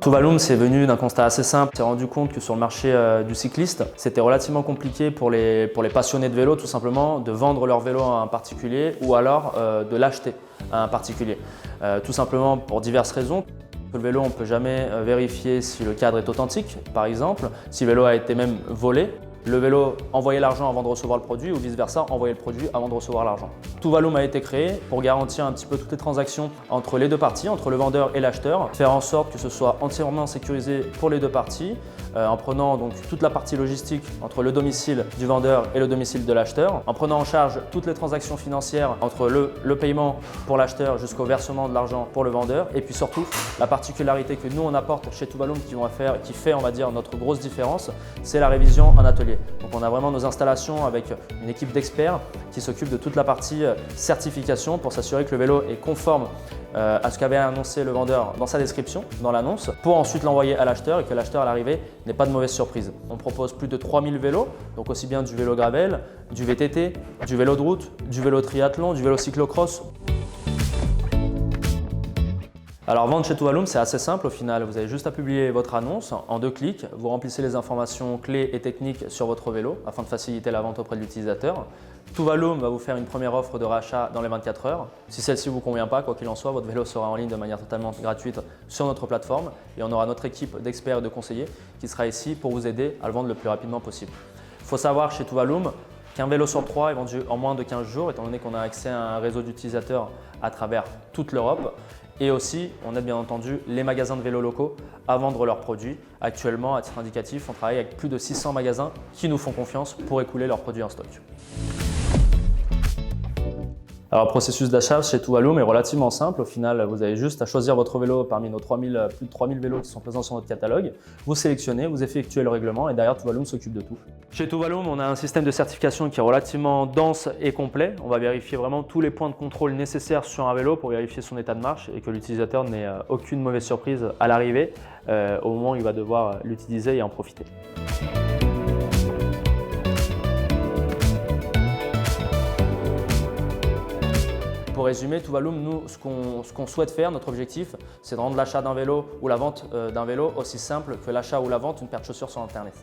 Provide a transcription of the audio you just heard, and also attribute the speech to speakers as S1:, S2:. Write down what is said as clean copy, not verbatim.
S1: Tuvaluum, c'est venu d'un constat assez simple. On s'est rendu compte que sur le marché du cycliste, c'était relativement compliqué pour les passionnés de vélo, tout simplement, de vendre leur vélo à un particulier ou alors de l'acheter à un particulier. Tout simplement pour diverses raisons. Le vélo, on ne peut jamais vérifier si le cadre est authentique, par exemple, si le vélo a été même volé. Le vélo, envoyer l'argent avant de recevoir le produit ou vice-versa, envoyer le produit avant de recevoir l'argent. Tuvaluum a été créé pour garantir un petit peu toutes les transactions entre les deux parties, entre le vendeur et l'acheteur, faire en sorte que ce soit entièrement sécurisé pour les deux parties, en prenant donc toute la partie logistique entre le domicile du vendeur et le domicile de l'acheteur, en prenant en charge toutes les transactions financières entre le paiement pour l'acheteur jusqu'au versement de l'argent pour le vendeur, et puis surtout la particularité que nous on apporte chez Tuvaluum qui fait on va dire notre grosse différence, c'est la révision en atelier. Donc on a vraiment nos installations avec une équipe d'experts qui s'occupe de toute la partie certification pour s'assurer que le vélo est conforme à ce qu'avait annoncé le vendeur dans sa description, dans l'annonce, pour ensuite l'envoyer à l'acheteur et que l'acheteur à l'arrivée n'ait pas de mauvaise surprise. On propose plus de 3000 vélos, donc aussi bien du vélo gravel, du VTT, du vélo de route, du vélo triathlon, du vélo cyclocross. Alors vendre chez Tuvaluum, c'est assez simple au final. Vous avez juste à publier votre annonce en 2 clics. Vous remplissez les informations clés et techniques sur votre vélo afin de faciliter la vente auprès de l'utilisateur. Tuvaluum va vous faire une première offre de rachat dans les 24 heures. Si celle-ci ne vous convient pas, quoi qu'il en soit, votre vélo sera en ligne de manière totalement gratuite sur notre plateforme et on aura notre équipe d'experts et de conseillers qui sera ici pour vous aider à le vendre le plus rapidement possible. Il faut savoir chez Tuvaluum qu'un vélo sur 3 est vendu en moins de 15 jours étant donné qu'on a accès à un réseau d'utilisateurs à travers toute l'Europe. Et aussi, on aide bien entendu les magasins de vélos locaux à vendre leurs produits. Actuellement, à titre indicatif, on travaille avec plus de 600 magasins qui nous font confiance pour écouler leurs produits en stock. Alors, le processus d'achat chez Tuvaluum est relativement simple. Au final, vous avez juste à choisir votre vélo parmi nos plus de 3000 vélos qui sont présents sur notre catalogue. Vous sélectionnez, vous effectuez le règlement et derrière, Tuvaluum s'occupe de tout. Chez Tuvaluum, on a un système de certification qui est relativement dense et complet. On va vérifier vraiment tous les points de contrôle nécessaires sur un vélo pour vérifier son état de marche et que l'utilisateur n'ait aucune mauvaise surprise à l'arrivée au moment où il va devoir l'utiliser et en profiter. Pour résumer, Tuvaluum, nous, ce qu'on souhaite faire, notre objectif, c'est de rendre l'achat d'un vélo ou la vente d'un vélo aussi simple que l'achat ou la vente d'une paire de chaussures sur Internet.